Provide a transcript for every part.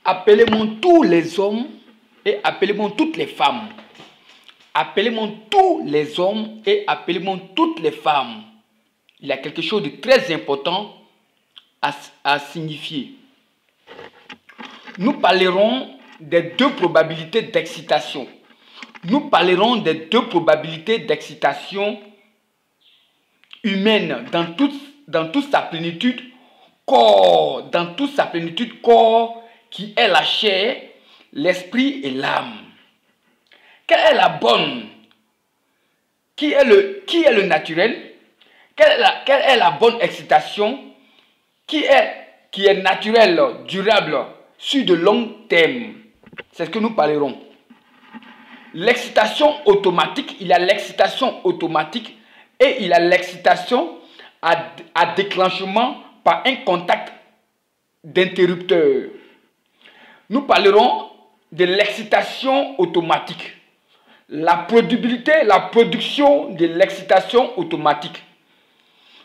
Appelez-moi tous les hommes et appelez-moi toutes les femmes. Appelez-moi tous les hommes et appelez-moi toutes les femmes. Il y a quelque chose de très important à signifier. Nous parlerons des deux probabilités d'excitation. Nous parlerons des deux probabilités d'excitation humaine dans toute sa plénitude, corps, dans toute sa plénitude, corps, qui est la chair, l'esprit et l'âme. Quelle est la bonne? Qui est le naturel? Quelle est la bonne excitation? Qui est naturelle, durable, sur de long terme? C'est ce que nous parlerons. L'excitation automatique, il y a l'excitation automatique et il y a l'excitation à déclenchement par un contact d'interrupteur. Nous parlerons de l'excitation automatique. La production de l'excitation automatique,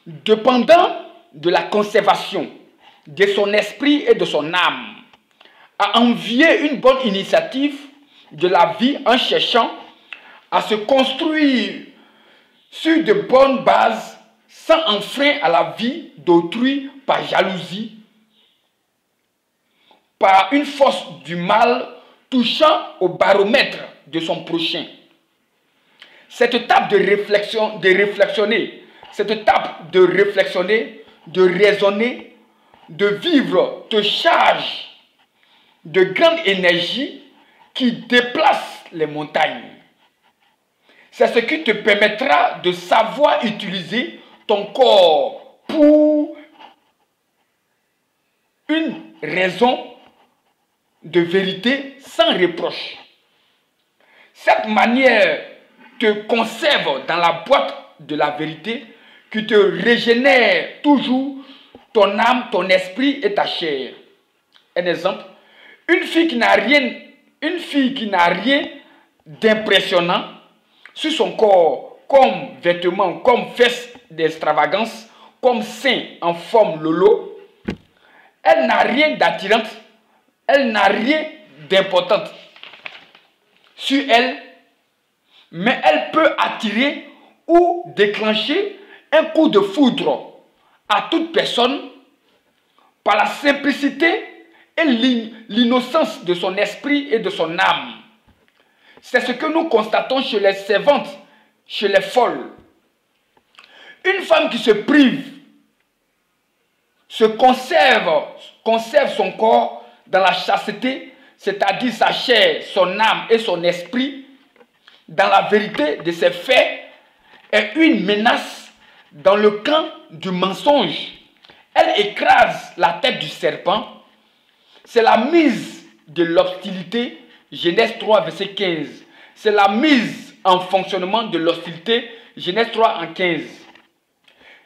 dépendant de la conservation de son esprit et de son âme, à envier une bonne initiative de la vie en cherchant à se construire sur de bonnes bases sans enfreindre à la vie d'autrui par jalousie, par une force du mal touchant au baromètre de son prochain. Cette étape de réflexionner, de raisonner, de vivre te charge de grande énergie qui déplace les montagnes. C'est ce qui te permettra de savoir utiliser ton corps pour une raison de vérité sans reproche. Cette manière te conserve dans la boîte de la vérité qui te régénère toujours ton âme, ton esprit et ta chair. Un exemple, une fille qui n'a rien d'impressionnant sur son corps, comme vêtements, comme fesses d'extravagance, comme sein en forme lolo, elle n'a rien d'attirante, elle n'a rien d'important sur elle, mais elle peut attirer ou déclencher un coup de foudre à toute personne par la simplicité et l'innocence de son esprit et de son âme. C'est ce que nous constatons chez les servantes, chez les folles. Une femme qui se prive, conserve son corps dans la chasteté, c'est-à-dire sa chair, son âme et son esprit, dans la vérité de ses faits, est une menace dans le camp du mensonge. Elle écrase la tête du serpent. C'est la mise de l'hostilité, Genèse 3, verset 15. C'est la mise en fonctionnement de l'hostilité, Genèse 3, en 15.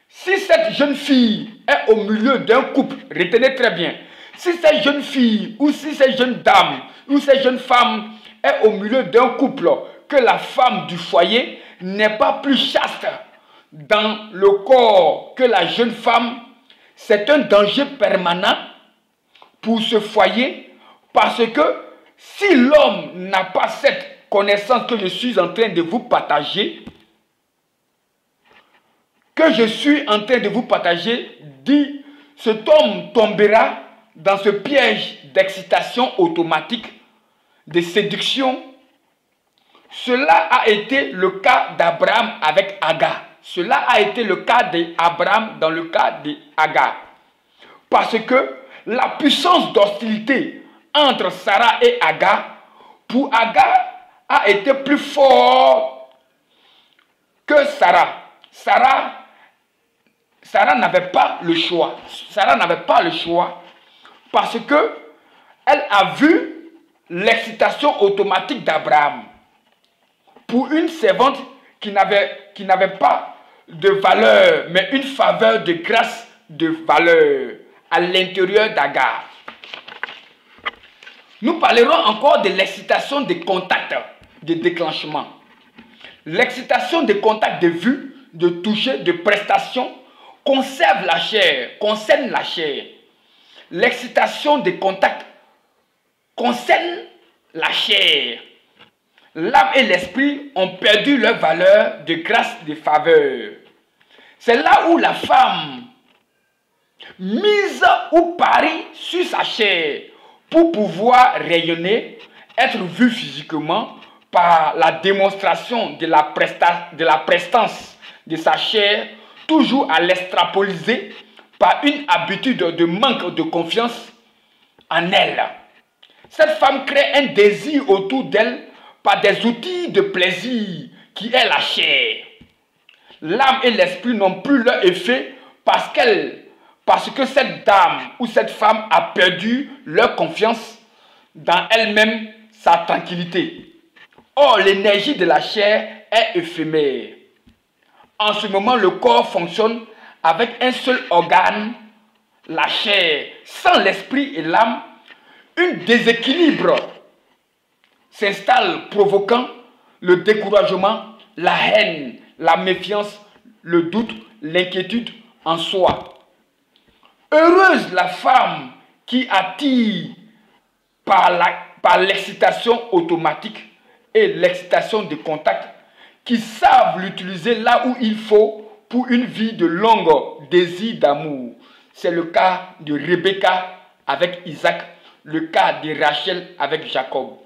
Si cette jeune fille est au milieu d'un couple, retenez très bien, si cette jeune fille ou si cette jeune dame ou cette jeune femme est au milieu d'un couple, que la femme du foyer n'est pas plus chaste dans le corps que la jeune femme, c'est un danger permanent pour ce foyer, parce que si l'homme n'a pas cette connaissance que je suis en train de vous partager, dit, cet homme tombera dans ce piège d'excitation automatique, de séduction. Cela a été le cas d'Abraham avec Agar. Cela a été le cas d'Abraham dans le cas d'Agar. Parce que la puissance d'hostilité entre Sarah et Agar, pour Agar, a été plus fort que Sarah. Sarah n'avait pas le choix. Sarah n'avait pas le choix parce que elle a vu l'excitation automatique d'Abraham. Pour une servante qui n'avait pas de valeur, mais une faveur de grâce de valeur à l'intérieur d'Agar. Nous parlerons encore de l'excitation des contacts de déclenchement. L'excitation des contacts de vue, de toucher, de prestation concerne la chair. L'excitation des contacts concerne la chair. L'âme et l'esprit ont perdu leur valeur de grâce, de faveur. C'est là où la femme mise ou parie sur sa chair pour pouvoir rayonner, être vue physiquement par la démonstration de la prestance de sa chair, toujours à l'extrapoliser par une habitude de manque de confiance en elle. Cette femme crée un désir autour d'elle par des outils de plaisir qui est la chair. L'âme et l'esprit n'ont plus leur effet parce que cette dame ou cette femme a perdu leur confiance dans elle-même, sa tranquillité. Or, l'énergie de la chair est éphémère. En ce moment, le corps fonctionne avec un seul organe, la chair. Sans l'esprit et l'âme, un déséquilibre s'installe, provoquant le découragement, la haine, la méfiance, le doute, l'inquiétude en soi. Heureuse la femme qui attire par l'excitation automatique et l'excitation de contact, qui savent l'utiliser là où il faut pour une vie de longue désir d'amour. C'est le cas de Rebecca avec Isaac, le cas de Rachel avec Jacob.